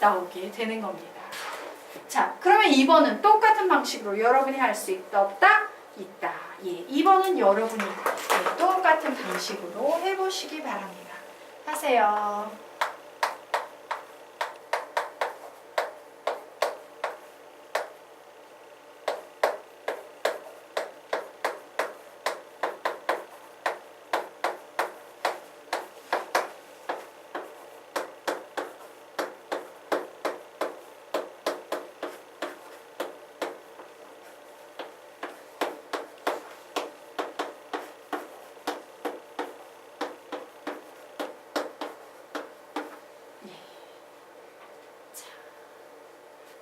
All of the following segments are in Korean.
나오게 되는 겁니다. 자, 그러면 2번은 똑같은 방식으로 여러분이 할 수 있다, 없다? 있다. 예, 2번은 여러분이 똑같은 방식으로 해보시기 바랍니다. 하세요.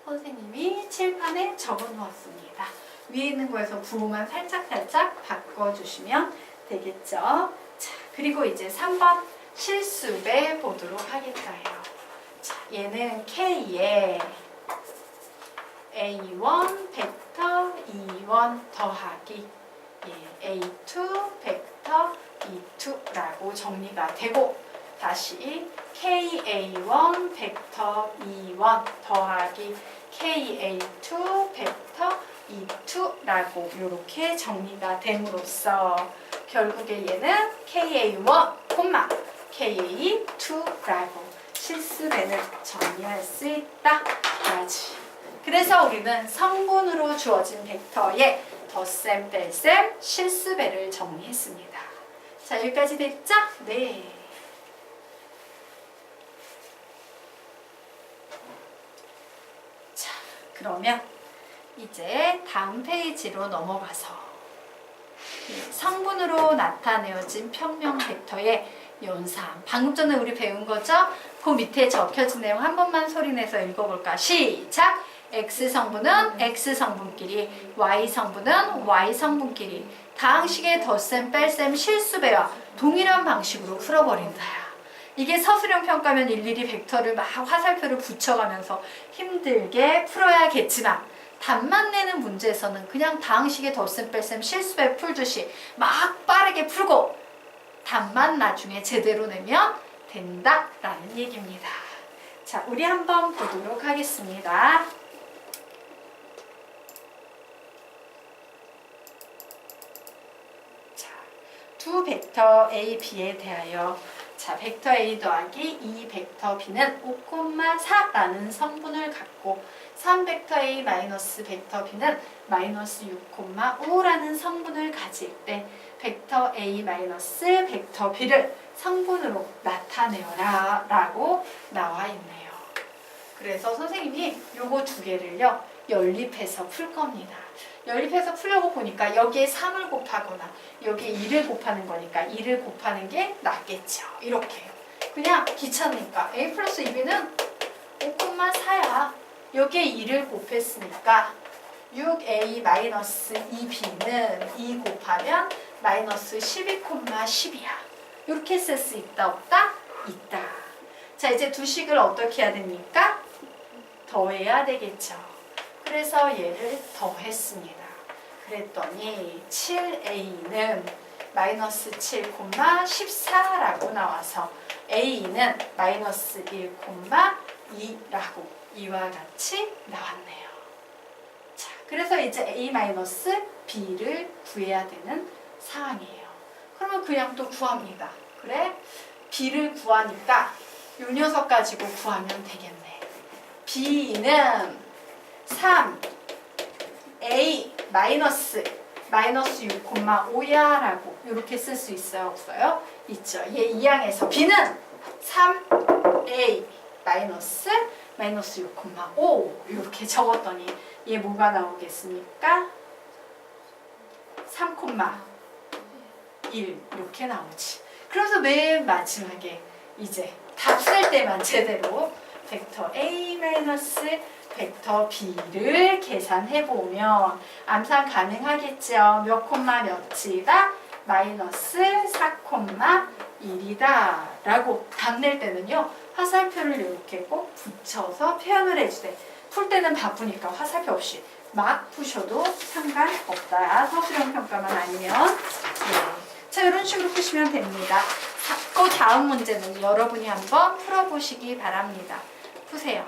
선생님이 칠판에 적어 놓았습니다. 위에 있는 거에서 부호만 살짝살짝 바꿔주시면 되겠죠. 자, 그리고 이제 3번 실습해 보도록 하겠어요. 자, 얘는 K에 A1 벡터 E1 더하기 A2 벡터 E2라고 정리가 되고, 다시 KA1 벡터 E1 더하기 KA2 벡터 E2라고 이렇게 정리가 됨으로써 결국에 얘는 KA1, KA2라고 실습에는 정리할 수 있다. 그래서 우리는 성분으로 주어진 벡터의 덧셈, 뺄셈, 실습에를 정리했습니다. 자, 여기까지 됐죠? 네. 그러면 이제 다음 페이지로 넘어가서 성분으로 나타내어진 평면 벡터의 연산, 방금 전에 우리 배운 거죠? 그 밑에 적혀진 내용 한 번만 소리내서 읽어볼까? 시작! X성분은 X성분끼리, Y성분은 Y성분끼리 다항식의 덧셈, 뺄셈, 실수배와 동일한 방식으로 풀어버린다. 이게 서술형 평가면 일일이 벡터를 막 화살표를 붙여가면서 힘들게 풀어야겠지만, 답만 내는 문제에서는 그냥 다항식의 덧셈, 뺄셈, 실수배 풀듯이 막 빠르게 풀고 답만 나중에 제대로 내면 된다라는 얘기입니다. 자, 우리 한번 보도록 하겠습니다. 자, 두 벡터 A, B에 대하여 자, 벡터 A 더하기 2 벡터 B는 5,4라는 성분을 갖고 3 벡터 A 마이너스 벡터 B는 마이너스 6,5라는 성분을 가질 때 벡터 A 마이너스 벡터 B를 성분으로 나타내어라 라고 나와 있네요. 그래서 선생님이 요거 두 개를요 연립해서 풀 겁니다. 연립해서 풀려고 보니까 여기에 3을 곱하거나 여기에 2를 곱하는 거니까 2를 곱하는 게 낫겠죠. 이렇게 그냥 귀찮으니까 A 플러스 2B는 5,4야. 여기에 2를 곱했으니까 6A 마이너스 2B는 2 곱하면 마이너스 12,10이야. 이렇게 쓸 수 있다, 없다? 있다. 자, 이제 두 식을 어떻게 해야 됩니까? 더해야 되겠죠. 그래서 얘를 더했습니다. 그랬더니 7A는 마이너스 7,14라고 나와서 A는 마이너스 1,2라고 이와 같이 나왔네요. 자, 그래서 이제 A 마이너스 B를 구해야 되는 상황이에요. 그러면 그냥 또 구합니다. 그래? B를 구하니까 이 녀석 가지고 구하면 되겠네. B는 3A 마이너스 6,5야 라고 이렇게 쓸 수 있어요, 없어요? 있죠. 얘 이항에서 B는 3A 마이너스 6,5 이렇게 적었더니 얘 뭐가 나오겠습니까? 3,1 이렇게 나오지. 그래서 맨 마지막에 이제 답 쓸 때만 제대로 벡터 A 마이너스 벡터 B를 계산해보면 암산 가능하겠죠. 몇 콤마 몇이다? 마이너스 4,1이다 라고 답 낼 때는요 화살표를 이렇게 꼭 붙여서 표현을 해주세요. 풀 때는 바쁘니까 화살표 없이 막 푸셔도 상관없다. 서술형 평가만 아니면. 네. 자, 이런 식으로 푸시면 됩니다. 그 다음 문제는 여러분이 한번 풀어보시기 바랍니다. 푸세요.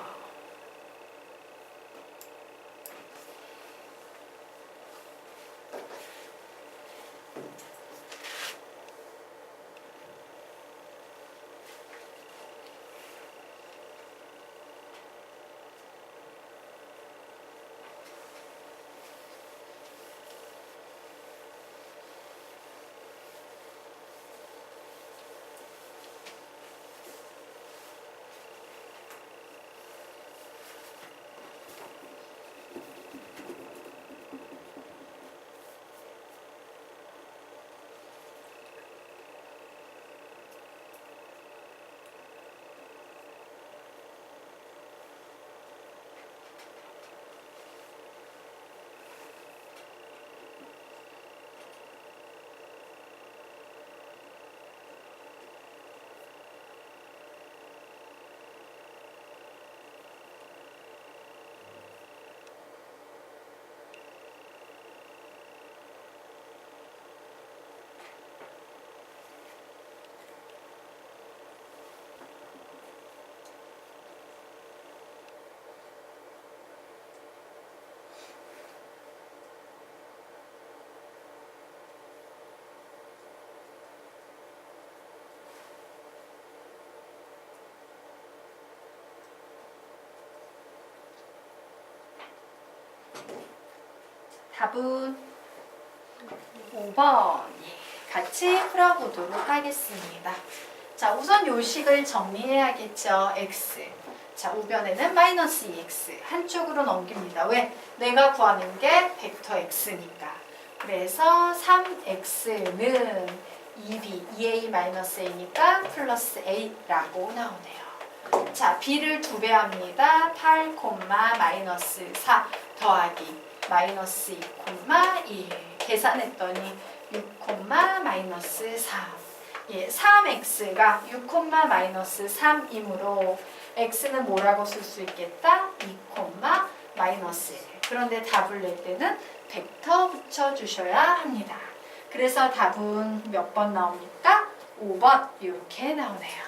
답은 5번. 예, 같이 풀어보도록 하겠습니다. 자, 우선 요식을 정리해야겠죠. x. 자, 우변에는 마이너스 2x. 한쪽으로 넘깁니다. 왜? 내가 구하는 게 벡터 x니까. 그래서 3x는 2b, 2a-a니까 플러스 a라고 나오네요. 자, b를 2배 합니다. 8, 마이너스 4 더하기 마이너스 2, 1 계산했더니 6, 마이너스 3. 예, 3x가 6, 마이너스 3이므로 x는 뭐라고 쓸 수 있겠다? 2, 마이너스 1. 그런데 답을 낼 때는 벡터 붙여주셔야 합니다. 그래서 답은 몇 번 나옵니까? 5번 이렇게 나오네요.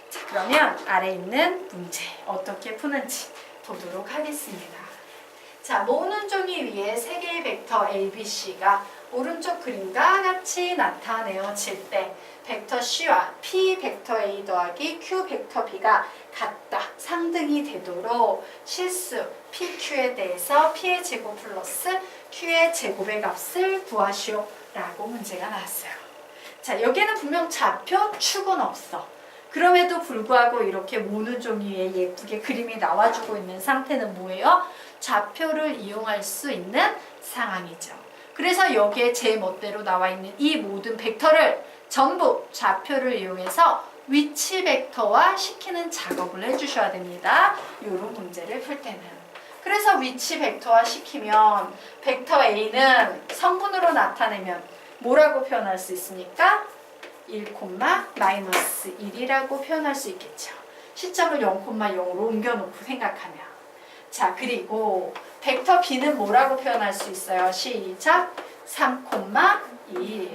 자, 그러면 아래 있는 문제 어떻게 푸는지 보도록 하겠습니다. 자, 모으는 종이 위에 3개의 벡터 A, B, C가 오른쪽 그림과 같이 나타내어질 때 벡터 C와 P 벡터 A 더하기 Q 벡터 B가 같다, 상등이 되도록 실수 PQ에 대해서 P의 제곱 플러스 Q의 제곱의 값을 구하시오 라고 문제가 나왔어요. 자, 여기에는 분명 좌표, 축은 없어. 그럼에도 불구하고 이렇게 모는 종이 위에 예쁘게 그림이 나와주고 있는 상태는 뭐예요? 좌표를 이용할 수 있는 상황이죠. 그래서 여기에 제 멋대로 나와 있는 이 모든 벡터를 전부 좌표를 이용해서 위치 벡터화 시키는 작업을 해주셔야 됩니다. 이런 문제를 풀 때는. 그래서 위치 벡터화 시키면 벡터 A는 성분으로 나타내면 뭐라고 표현할 수 있습니까? 1, 마이너스 1이라고 표현할 수 있겠죠. 시점을 0,0으로 옮겨놓고 생각하면. 자, 그리고 벡터 B는 뭐라고 표현할 수 있어요? 시작! 3,1.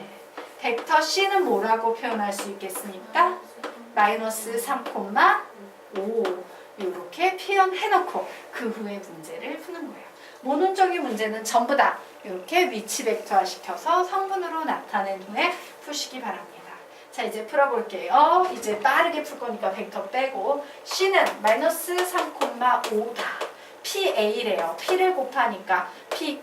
벡터 C는 뭐라고 표현할 수 있겠습니까? 마이너스 3,5. 이렇게 표현해놓고 그 후에 문제를 푸는 거예요. 모논적인 문제는 전부 다 이렇게 위치 벡터화 시켜서 성분으로 나타낸 후에 푸시기 바랍니다. 자, 이제 풀어볼게요. 이제 빠르게 풀 거니까 벡터 빼고 C는 마이너스 3,5다. PA래요. P를 곱하니까 P,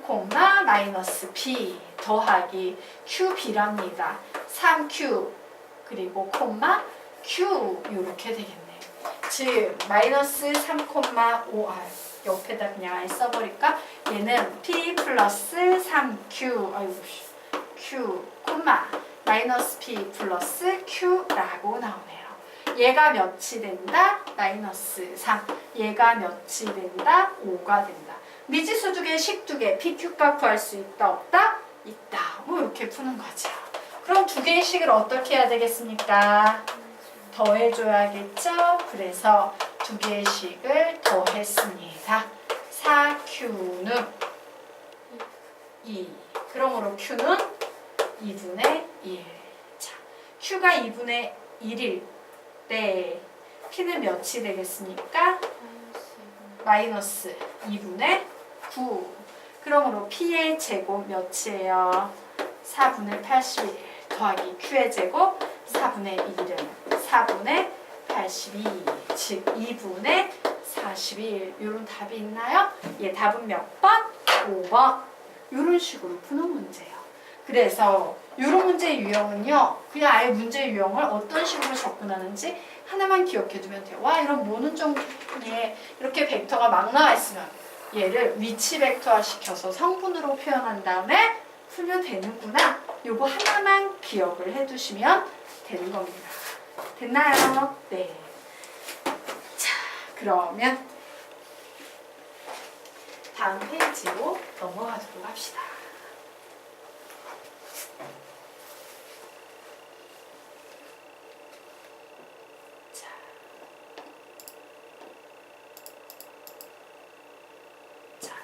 마이너스 P 더하기 QB랍니다. 3Q 그리고 Q 이렇게 되겠네요. 즉 마이너스 3,5R 옆에다 그냥 아예 써버릴까? 얘는 P 플러스 3Q 아이고 Q, 마이너스 P 플러스 Q라고 나오네요. 얘가 몇이 된다? 마이너스 3. 얘가 몇이 된다? 5가 된다. 미지수 2개, 식 2개, PQ값 구할 수 있다? 없다? 있다. 뭐 이렇게 푸는 거죠. 그럼 2개의 식을 어떻게 해야 되겠습니까? 더해줘야겠죠? 그래서 2개의 식을 더했습니다. 4Q는 2. 그러므로 Q는 2분의 1. 자, Q가 2분의 1일 때 P는 몇이 되겠습니까? 마이너스 2분의 9. 그러므로 P의 제곱 몇이에요? 4분의 81 더하기 Q의 제곱 4분의 1은 4분의 82. 즉 2분의 41. 이런 답이 있나요? 예, 답은 몇 번? 5번. 이런 식으로 푸는 문제예요. 그래서 이런 문제의 유형은요, 그냥 아예 문제 유형을 어떤 식으로 접근하는지 하나만 기억해두면 돼요. 와, 이런 모는 종류에 이렇게 벡터가 막 나와 있으면 얘를 위치 벡터화 시켜서 성분으로 표현한 다음에 풀면 되는구나. 요거 하나만 기억을 해두시면 되는 겁니다. 됐나요? 네. 자, 그러면 다음 페이지로 넘어가도록 합시다.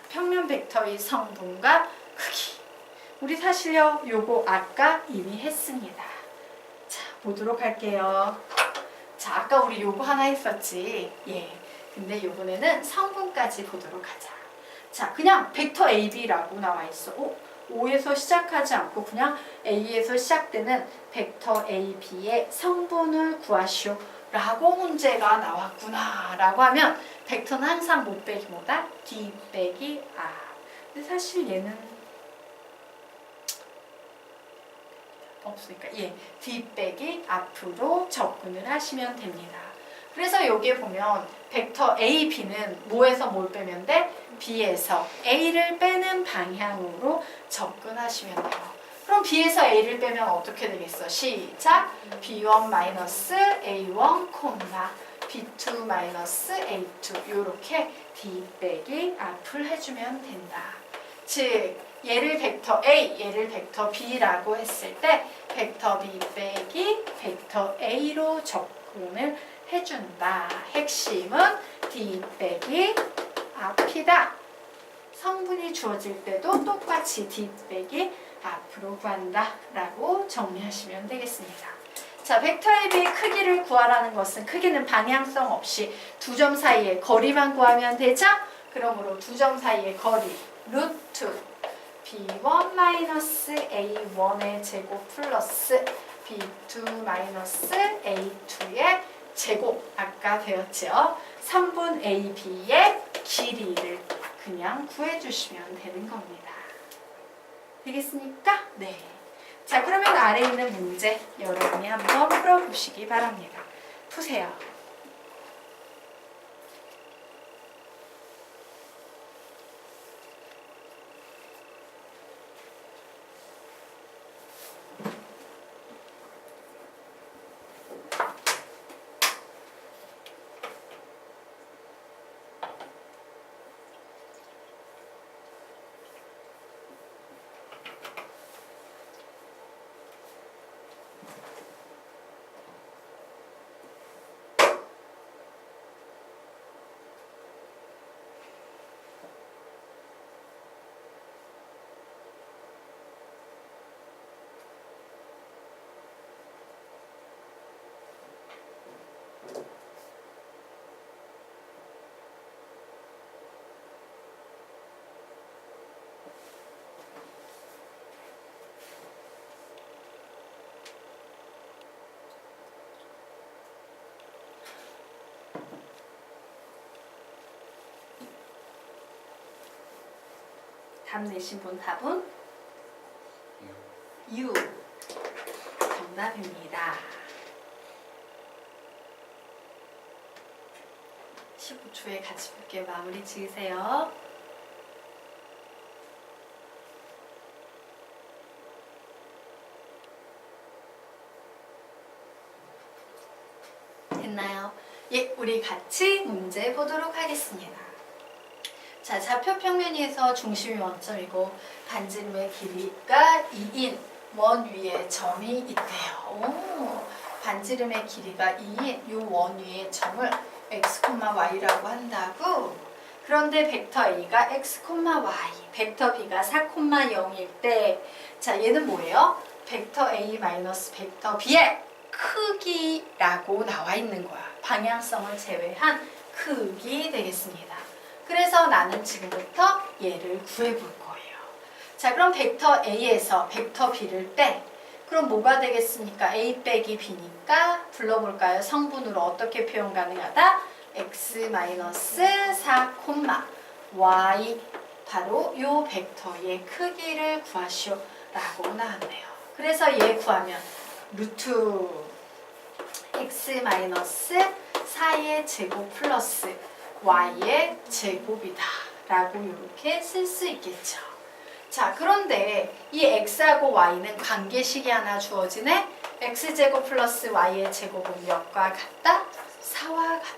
평면 벡터의 성분과 크기. 우리 사실요, 요거 아까 이미 했습니다. 자, 보도록 할게요. 자, 아까 우리 요거 하나 했었지. 예. 근데 요번에는 성분까지 보도록 하자. 자, 그냥 벡터 AB라고 나와 있어. O에서 시작하지 않고 그냥 A에서 시작되는 벡터 AB의 성분을 구하시오. 라고 문제가 나왔구나 라고 하면 벡터는 항상 못 빼기 뭐다? D 빼기 R. 근데 사실 얘는 없으니까 D 빼기 앞으로 접근을 하시면 됩니다. 그래서 여기에 보면 벡터 A, B는 뭐에서 뭘 빼면 돼? B에서 A를 빼는 방향으로 접근하시면 돼요. 그럼 B에서 A를 빼면 어떻게 되겠어? 시작! B1 마이너스 A1 콤마 B2 마이너스 A2 이렇게 D 빼기 앞을 해주면 된다. 즉 얘를 벡터 A, 얘를 벡터 B라고 했을 때 벡터 B 빼기 벡터 A로 접근을 해준다. 핵심은 D 빼기 앞이다. 성분이 주어질 때도 똑같이 D 빼기 앞으로 구한다 라고 정리하시면 되겠습니다. 자, 벡터 AB의 크기를 구하라는 것은 크기는 방향성 없이 두 점 사이의 거리만 구하면 되죠? 그러므로 두 점 사이의 거리 루트 B1 마이너스 A1의 제곱 플러스 B2 마이너스 A2의 제곱 아까 배웠죠? 3분 AB의 길이를 그냥 구해주시면 되는 겁니다. 되겠습니까? 네. 자, 그러면 아래에 있는 문제 여러분이 한번 풀어보시기 바랍니다. 푸세요. 답 내신 분 답은? U. 정답입니다. 15초에 같이 볼게요. 마무리 지으세요. 됐나요? 예, 우리 같이 문제 보도록 하겠습니다. 자, 좌표 평면에서 중심이 원점이고 반지름의 길이가 2인 원 위에 점이 있대요. 오, 반지름의 길이가 2인 이 원 위에 점을 x, y라고 한다고? 그런데 벡터 A가 x, y, 벡터 B가 4, 0일 때 자, 얘는 뭐예요? 벡터 A 마이너스 벡터 B의 크기라고 나와 있는 거야. 방향성을 제외한 크기 되겠습니다. 그래서 나는 지금부터 얘를 구해볼 거예요. 자, 그럼 벡터 A에서 벡터 B를 빼. 그럼 뭐가 되겠습니까? A 빼기 B니까 불러볼까요? 성분으로 어떻게 표현 가능하다? X-4, Y 바로 요 벡터의 크기를 구하시오 라고 나왔네요. 그래서 얘 구하면 루트 X-4의 제곱 플러스 y의 제곱이다 라고 이렇게 쓸 수 있겠죠. 자, 그런데 이 x하고 y는 관계식이 하나 주어지네. x제곱 플러스 y의 제곱은 몇과 같다? 4와 같다.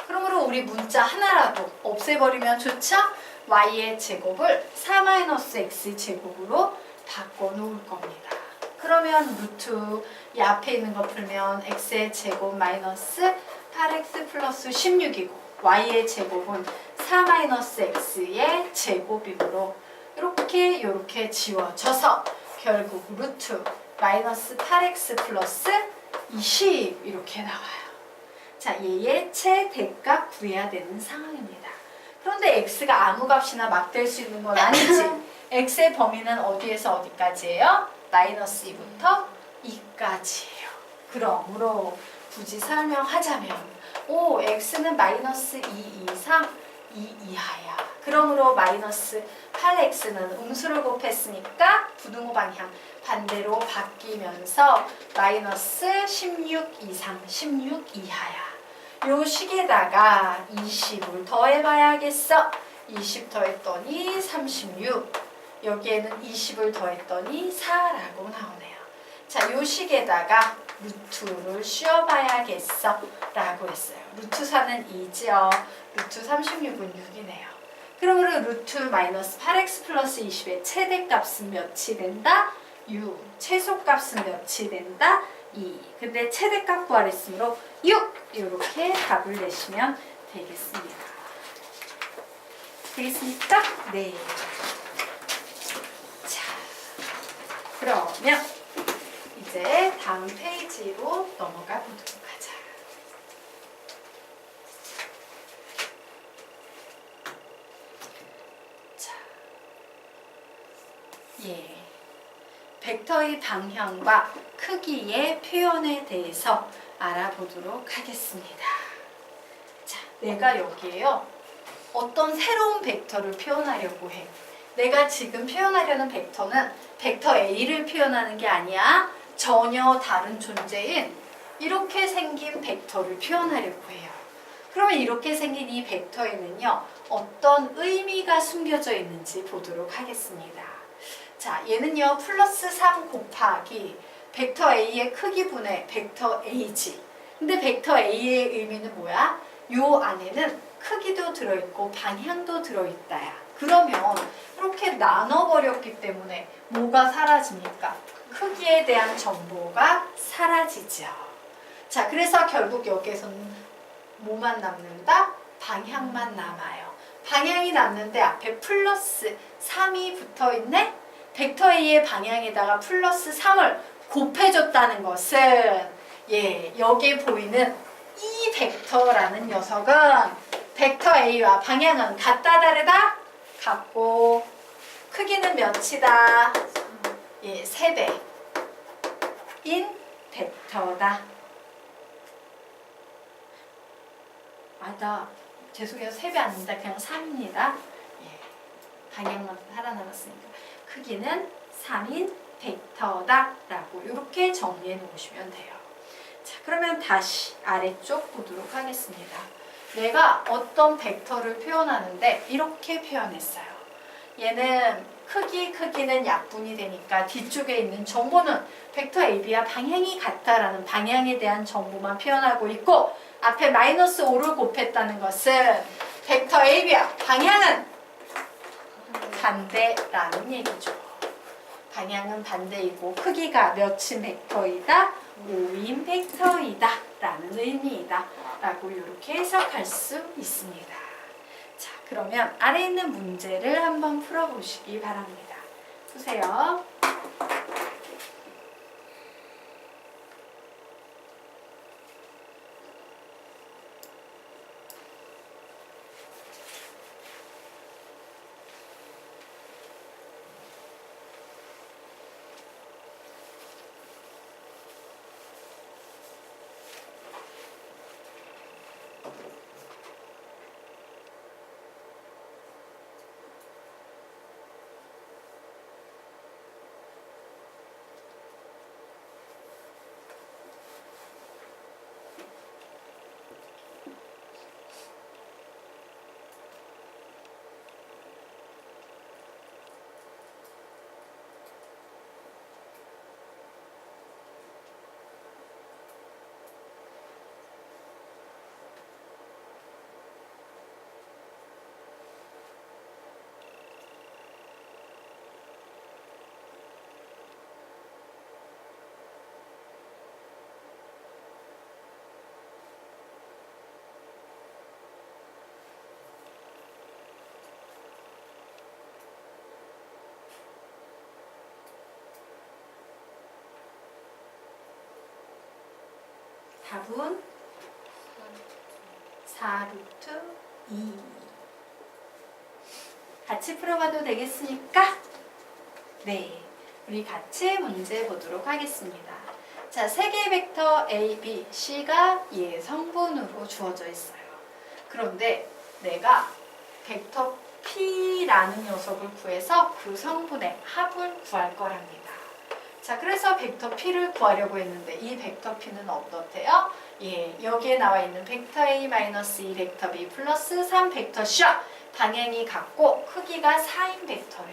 그러므로 우리 문자 하나라도 없애버리면 좋죠? y의 제곱을 4-x 제곱으로 바꿔놓을 겁니다. 그러면 루트 이 앞에 있는 거 풀면 x의 제곱 마이너스 8x 플러스 16이고 y의 제곱은 4-x의 제곱이므로 이렇게 지워져서 결국 루트 마이너스 8x 플러스 20 이렇게 나와요. 자, 얘의 최대값 구해야 되는 상황입니다. 그런데 x가 아무 값이나 막 될 수 있는 건 아니지. x의 범위는 어디에서 어디까지예요? 마이너스 2부터 2까지예요. 그러므로 굳이 설명하자면 x는 마이너스 2 이상 2 이하야. 그러므로 마이너스 8x는 음수를 곱했으니까 부등호 방향 반대로 바뀌면서 마이너스 16 이상, 16 이하야. 요 식에다가 20을 더해봐야겠어. 20 더했더니 36. 여기에는 20을 더했더니 4라고 나오네요. 자, 요 식에다가 루트를 씌워봐야겠어 라고 했어요. 루트 4는 2죠. 루트 36은 6이네요. 그러므로 루트 마이너스 8x 플러스 20의 최대값은 몇이 된다? 6. 최소값은 몇이 된다? 2. 근데 최대값 구하랬으므로 6! 이렇게 답을 내시면 되겠습니다. 되겠습니까? 네. 자, 그러면 이제 다음 페이지로 넘어가 보도록 하자. 자, 예. 벡터의 방향과 크기의 표현에 대해서 알아보도록 하겠습니다. 자, 내가 여기에요. 어떤 새로운 벡터를 표현하려고 해. 내가 지금 표현하려는 벡터는 벡터 A를 표현하는 게 아니야. 전혀 다른 존재인 이렇게 생긴 벡터를 표현하려고 해요. 그러면 이렇게 생긴 이 벡터에는요, 어떤 의미가 숨겨져 있는지 보도록 하겠습니다. 자, 얘는요, 플러스 3 곱하기 벡터 A의 크기 분의 벡터 A지. 근데 벡터 A의 의미는 뭐야? 요 안에는 크기도 들어있고 방향도 들어있다야. 그러면 이렇게 나눠버렸기 때문에 뭐가 사라집니까? 크기에 대한 정보가 사라지죠. 자, 그래서 결국 여기에서는 뭐만 남는다? 방향만 남아요. 방향이 남는데 앞에 플러스 3이 붙어있네? 벡터 A의 방향에다가 플러스 3을 곱해줬다는 것은 여기에 보이는 이 벡터라는 녀석은 벡터 A와 방향은 같다 다르다? 같고 크기는 몇이다? 3배인 벡터다. 나 죄송해요. 3배 아닙니다. 그냥 3입니다. 방향만 살아남았으니까. 크기는 3인 벡터다 라고 이렇게 정리해 놓으시면 돼요. 자, 그러면 다시 아래쪽 보도록 하겠습니다. 내가 어떤 벡터를 표현하는데 이렇게 표현했어요. 얘는 크기는 약분이 되니까 뒤쪽에 있는 정보는 벡터 AB와 방향이 같다라는 방향에 대한 정보만 표현하고 있고, 앞에 마이너스 5를 곱했다는 것은 벡터 AB와 방향은 반대라는 얘기죠. 방향은 반대이고 크기가 몇인 벡터이다? 5인 벡터이다 라는 의미이다 라고 이렇게 해석할 수 있습니다. 자, 그러면 아래 있는 문제를 한번 풀어보시기 바랍니다. 보세요. 답은 4루트 2. 같이 풀어봐도 되겠습니까? 네, 우리 같이 문제 보도록 하겠습니다. 자, 세 개의 벡터 A, B, C가 성분으로 주어져 있어요. 그런데 내가 벡터 P라는 녀석을 구해서 그 성분의 합을 구할 거랍니다. 자, 그래서 벡터 P를 구하려고 했는데 이 벡터 P는 어떻대요? 예, 여기에 나와 있는 벡터 A 마이너스 2 벡터 B 플러스 3 벡터 C 방향이 같고 크기가 4인 벡터래.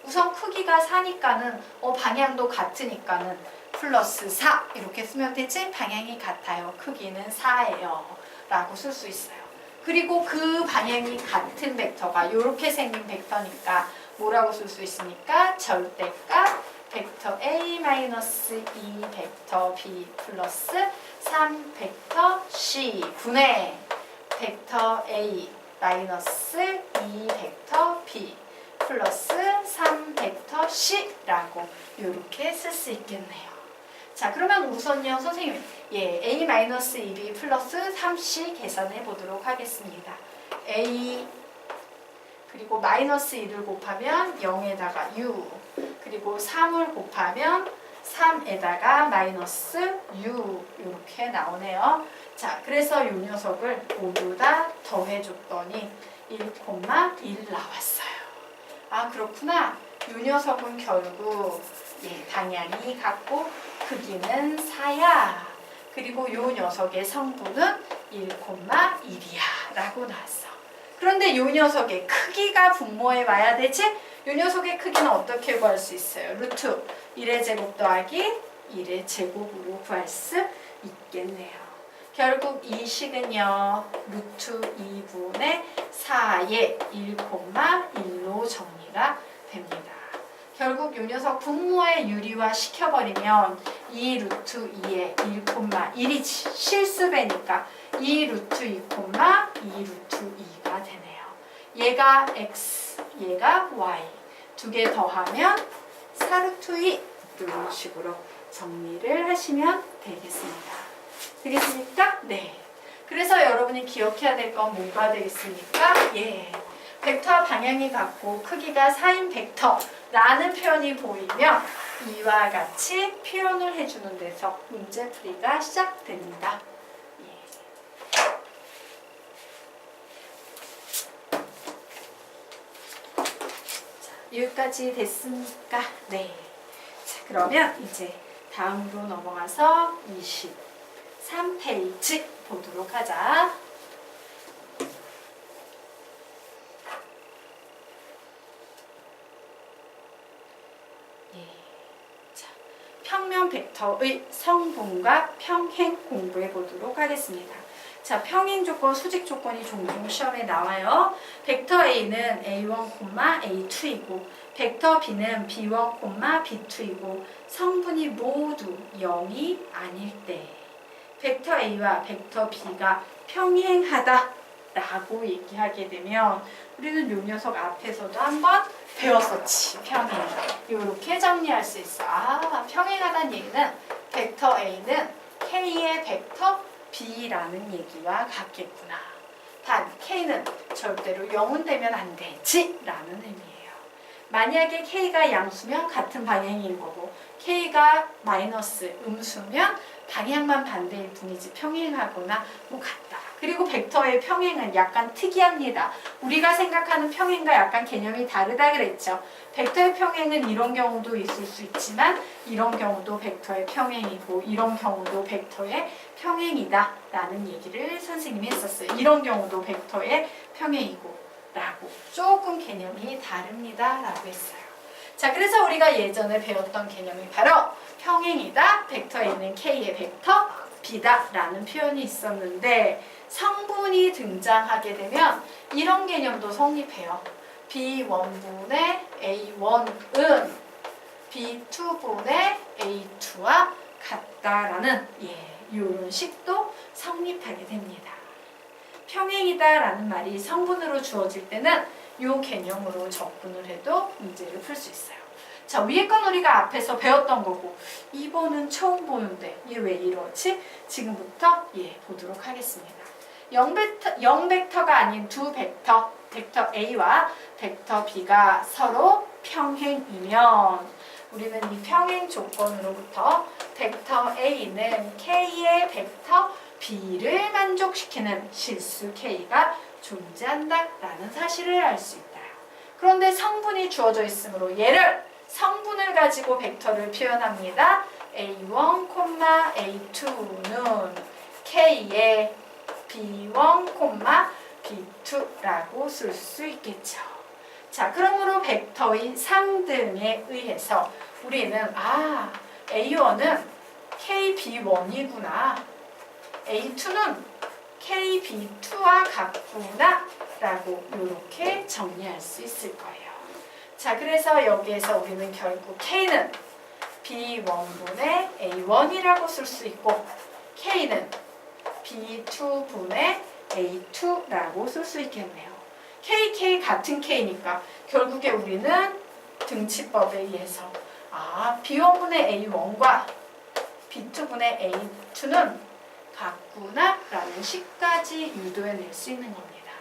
우선 크기가 4니까는 방향도 같으니까는 플러스 4 이렇게 쓰면 되지? 방향이 같아요. 크기는 4예요. 라고 쓸 수 있어요. 그리고 그 방향이 같은 벡터가 이렇게 생긴 벡터니까 뭐라고 쓸 수 있으니까 절대값 벡터 A 마이너스 2 벡터 B 플러스 3 벡터 C 분의 벡터 A 마이너스 2 벡터 B 플러스 3 벡터 C라고 이렇게 쓸 수 있겠네요. 자, 그러면 우선요 선생님 A 마이너스 2B 플러스 3C 계산해 보도록 하겠습니다. A 그리고 마이너스 2를 곱하면 0에다가 U 그리고 3을 곱하면 3에다가 마이너스 U 이렇게 나오네요. 자, 그래서 이 녀석을 모두 다 더해줬더니 1,1 나왔어요. 아, 그렇구나. 이 녀석은 결국 방향이 같고 크기는 4야. 그리고 이 녀석의 성분은 1,1이야 라고 나왔어. 그런데 이 녀석의 크기가 분모해 봐야 되지? 이 녀석의 크기는 어떻게 구할 수 있어요? 루트 1의 제곱 더하기 1의 제곱으로 구할 수 있겠네요. 결국 이 식은요 루트 2분의 4의 1,1로 정리가 됩니다. 결국 이 녀석 분모의 유리화 시켜버리면 2 루트 2의 1,1이 실수배니까 2 루트 2, 2 루트 2가 되네요. 얘가 x, 얘가 y 두 개 더하면 4 루트 2 이런 식으로 정리를 하시면 되겠습니다. 되겠습니까? 네. 그래서 여러분이 기억해야 될 건 뭐가 되겠습니까? 벡터 방향이 같고 크기가 4인 벡터라는 표현이 보이면 이와 같이 표현을 해주는 데서 문제풀이가 시작됩니다. 자, 여기까지 됐습니까? 네. 자, 그러면 이제 다음으로 넘어가서 23페이지 보도록 하자. 자, 평면 벡터의 성분과 평행 공부해 보도록 하겠습니다. 자, 평행 조건, 수직 조건이 종종 시험에 나와요. 벡터 A는 A1, A2이고 벡터 B는 B1, B2이고 성분이 모두 0이 아닐 때 벡터 A와 벡터 B가 평행하다 라고 얘기하게 되면 우리는 요 녀석 앞에서도 한번 배웠었지. 평행. 이렇게 정리할 수 있어. 아, 평행하다는 얘기는 벡터 A는 K의 벡터 B라는 얘기와 같겠구나. 단 K는 절대로 0은 되면 안 되지 라는 의미예요. 만약에 K가 양수면 같은 방향인 거고 K가 마이너스 음수면 방향만 반대일 뿐이지 평행하거나 뭐 같다. 그리고 벡터의 평행은 약간 특이합니다. 우리가 생각하는 평행과 약간 개념이 다르다 그랬죠. 벡터의 평행은 이런 경우도 있을 수 있지만 이런 경우도 벡터의 평행이고 이런 경우도 벡터의 평행이다 라는 얘기를 선생님이 했었어요. 이런 경우도 벡터의 평행이고 라고 조금 개념이 다릅니다 라고 했어요. 자, 그래서 우리가 예전에 배웠던 개념이 바로 평행이다, 벡터에 있는 K의 벡터 B다 라는 표현이 있었는데 성분이 등장하게 되면 이런 개념도 성립해요. B1분의 A1은 B2분의 A2와 같다라는 이런 식도 성립하게 됩니다. 평행이다 라는 말이 성분으로 주어질 때는 이 개념으로 접근을 해도 문제를 풀 수 있어요. 자, 위에 건 우리가 앞에서 배웠던 거고 2번은 처음 보는데 얘 왜 이러지? 지금부터 보도록 하겠습니다. 0벡터가 아닌 두 벡터, 벡터 A와 벡터 B가 서로 평행이면 우리는 이 평행 조건으로부터 벡터 A는 K의 벡터 B를 만족시키는 실수 K가 존재한다라는 사실을 알 수 있다. 그런데 성분이 주어져 있으므로 얘를 성분을 가지고 벡터를 표현합니다. A1, A2는 K의 B1, B2라고 쓸 수 있겠죠. 자, 그러므로 벡터의 상등에 의해서 우리는 A1은 KB1이구나, A2는 KB2와 같구나 라고 이렇게 정리할 수 있을 거예요. 자, 그래서 여기에서 우리는 결국 K는 B1분의 A1이라고 쓸 수 있고 K는 B2분의 A2라고 쓸 수 있겠네요. KK 같은 K니까 결국에 우리는 등치법에 의해서 B1분의 A1과 B2분의 A2는 같구나 라는 식까지 유도해낼 수 있는 겁니다.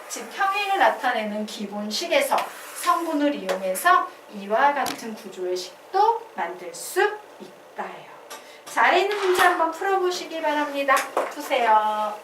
즉 평행을 나타내는 기본식에서 성분을 이용해서 이와 같은 구조의 식도 만들 수 있다요. 자, 아래 있는 문제 한번 풀어보시기 바랍니다. 푸세요.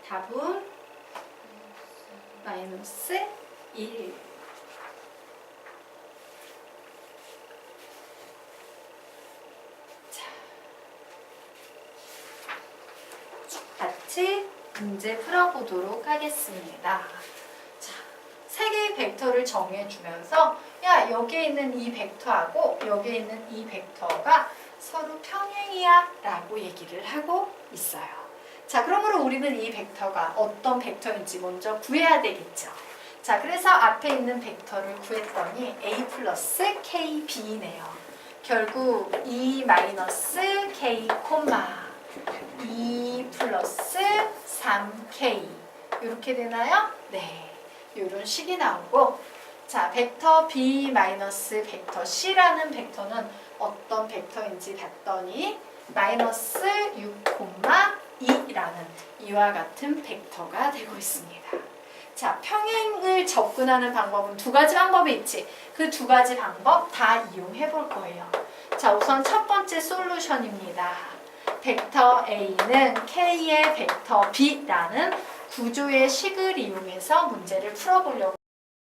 답은 -1. 자, 같이 문제 풀어보도록 하겠습니다. 자, 세 개의 벡터를 정해주면서 여기에 있는 이 벡터하고 여기에 있는 이 벡터가 서로 평행이야 라고 얘기를 하고 있어요. 자, 그러므로 우리는 이 벡터가 어떤 벡터인지 먼저 구해야 되겠죠. 자, 그래서 앞에 있는 벡터를 구했더니 A 플러스 KB네요. 결국 E 마이너스 K, 2 플러스 3K 이렇게 되나요? 네, 이런 식이 나오고, 자, 벡터 B 마이너스 벡터 C라는 벡터는 어떤 벡터인지 봤더니 마이너스 6,2라는 이와 같은 벡터가 되고 있습니다. 자, 평행을 접근하는 방법은 두 가지 방법이 있지. 그 두 가지 방법 다 이용해 볼 거예요. 자, 우선 첫 번째 솔루션입니다. 벡터 A는 K의 벡터 B라는 구조의 식을 이용해서 문제를 풀어보려고